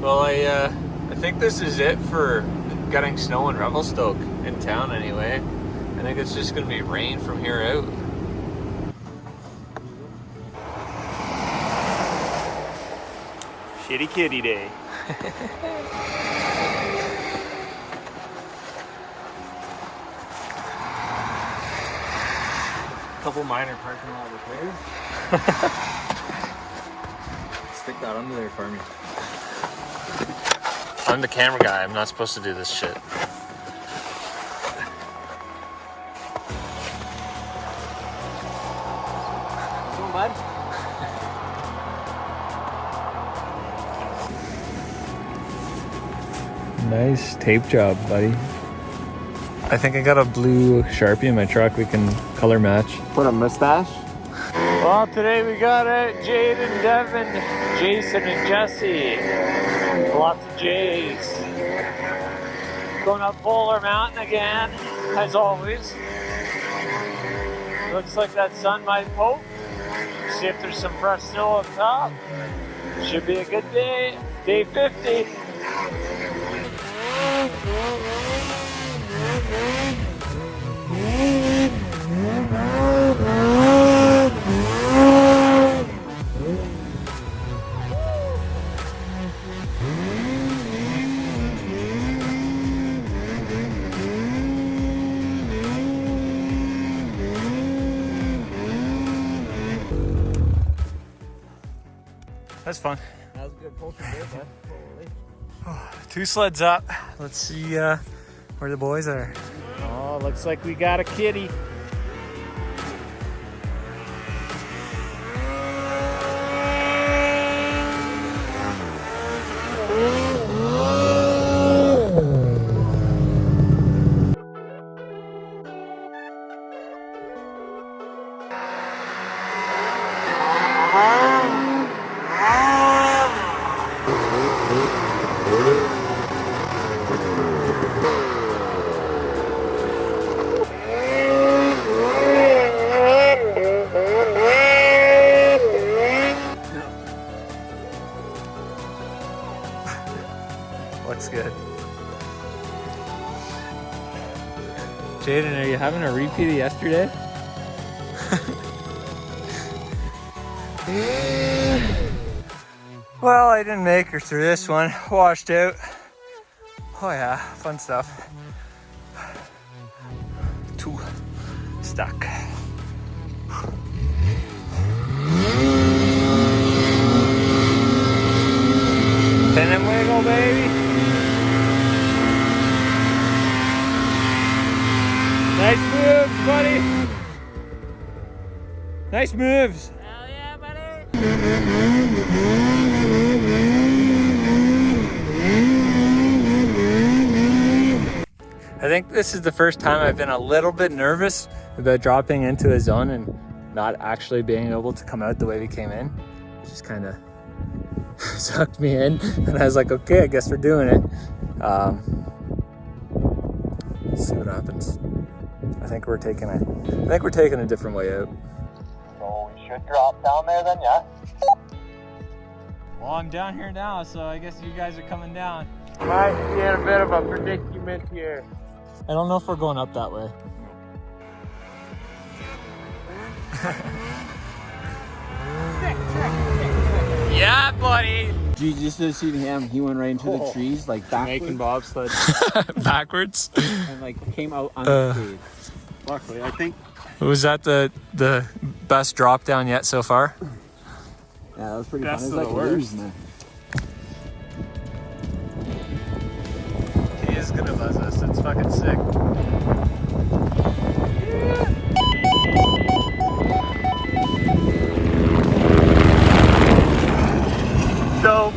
Well, I think this is it for getting snow in Revelstoke, in town anyway. I think it's just gonna be rain from here out. Shitty kitty day. Couple minor parking lot repairs. Stick that under there for me. I'm the camera guy. I'm not supposed to do this shit. What's going, bud? Nice tape job, buddy. I think I got a blue Sharpie in my truck. We can color match. Put a mustache? Well, today we got Jade and Devin, Jason and Jesse. Lots of J's. Going up Bowler Mountain again, as always. Looks like that sun might poke. See if there's some fresh snow up top. Should be a good day. Day 50. That's fun. That was a good pull from there, bud. Holy. 2 sleds up. Let's see where the boys are. Oh, looks like we got a kitty. Looks good. Jaden, are you having a repeat of yesterday? Well, I didn't make her through this one. Washed out. Oh yeah, fun stuff. 2 stuck. Pin and wiggle, baby. Nice moves, buddy. Nice moves. Hell yeah, buddy. I think this is the first time I've been a little bit nervous about dropping into a zone and not actually being able to come out the way we came in. It just kind of sucked me in, and I was like, okay, I guess we're doing it. Let's see what happens. I think we're taking a different way out. So we should drop down there then, yeah? Well, I'm down here now, so I guess you guys are coming down. Might be in a bit of a predicament here. I don't know if we're going up that way. Yeah, buddy. Gee, just to see him, he went right into the trees, like backwards. Making bobsled. Backwards. And like came out unscathed. Luckily, I think. Was that the best drop down yet so far? Yeah, that was pretty Best fun. It was of like the a worst. luge, man. He is gonna buzz us. That's fucking sick. Dope.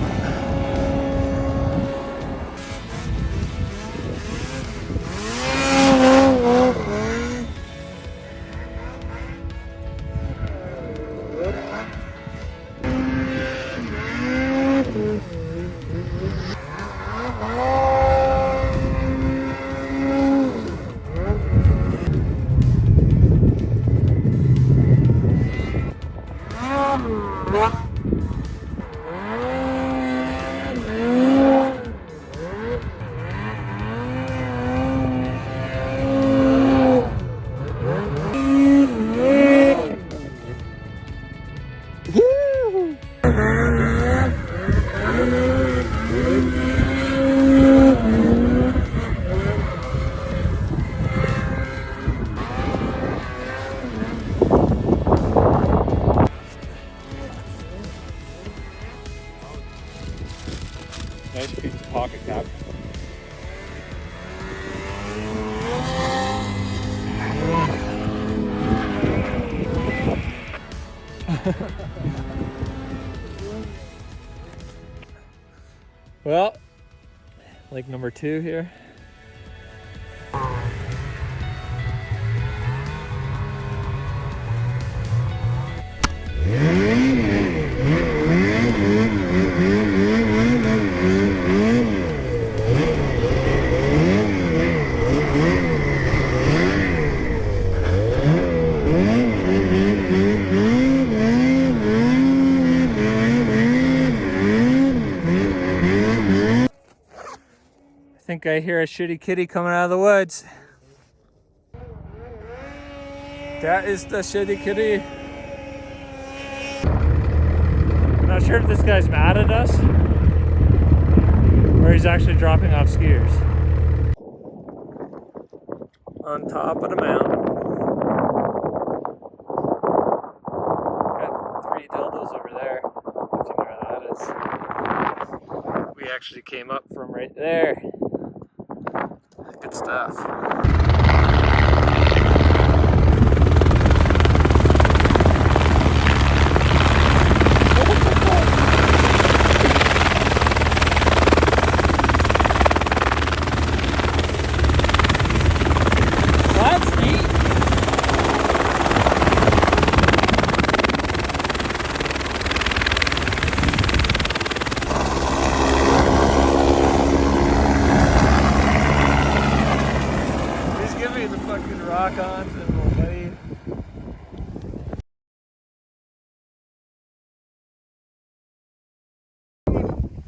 Nice piece of pocket cap. Well, like number 2 here. I think I hear a shitty kitty coming out of the woods. That is the shitty kitty. I'm not sure if this guy's mad at us or he's actually dropping off skiers. On top of the mountain. Got 3 dildos over there, if you know where that is. We actually came up from right there. Good stuff. That's neat. Just give me the fucking rock-ons and we'll wave.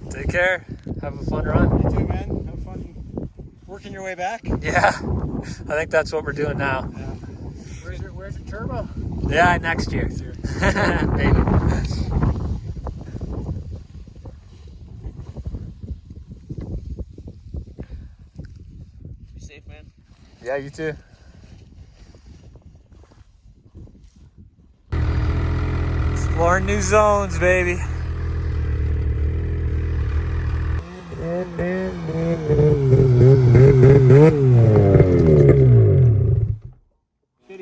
Take care. Have a fun run. You too, man. Have fun working your way back. Yeah, I think that's what we're doing now. Yeah. Where's your turbo? Yeah, next year. Maybe. Be safe, man. Yeah, you too. Exploring new zones, baby.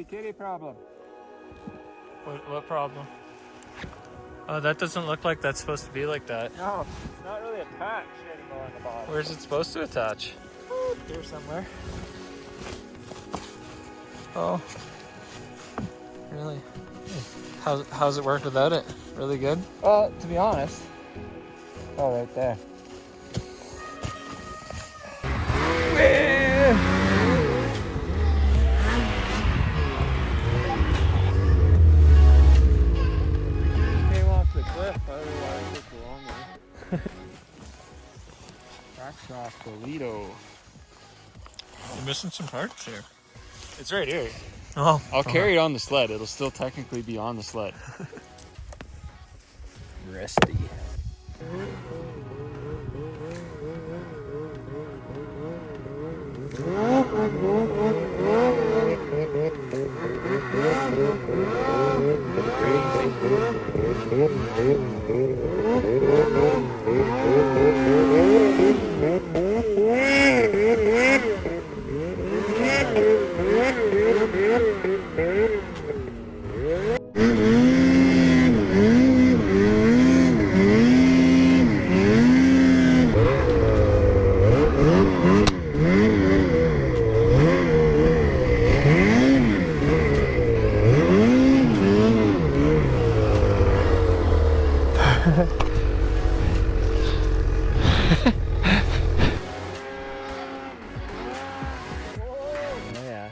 Kitty problem. What problem? Oh, that doesn't look like that's supposed to be like that. No, it's not really attached anymore on the bottom. Where's it supposed to attach? Here somewhere. Oh. Really? How's it work without it? Really good? Well, to be honest. Oh, right there. Came off the cliff. Otherwise, it took longer. Crackshaw Toledo. You're missing some parts here. It's right here. Oh. I'll carry it on the sled. It'll still technically be on the sled. Rusty. Yeah.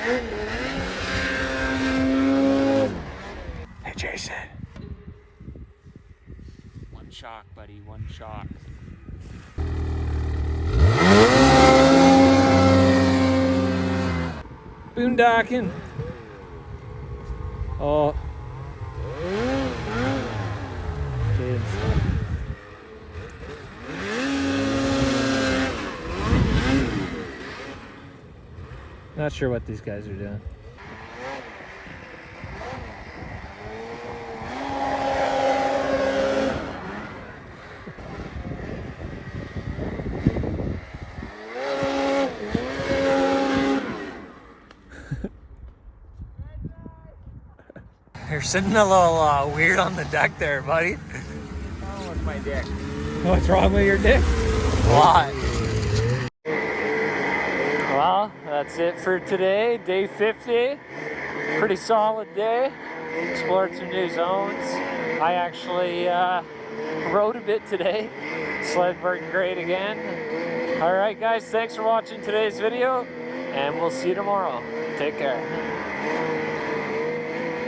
Hey, Jason. One shock, buddy, one shock. Boondocking. Oh. Jaden's stuck. Not sure what these guys are doing. You're sitting a little weird on the deck there, buddy. What's wrong with my dick? What's wrong with your dick? Why? Well, that's it for today, day 50. Pretty solid day. Explored some new zones. I actually rode a bit today. Sled worked great again. All right, guys, thanks for watching today's video, and we'll see you tomorrow. Take care.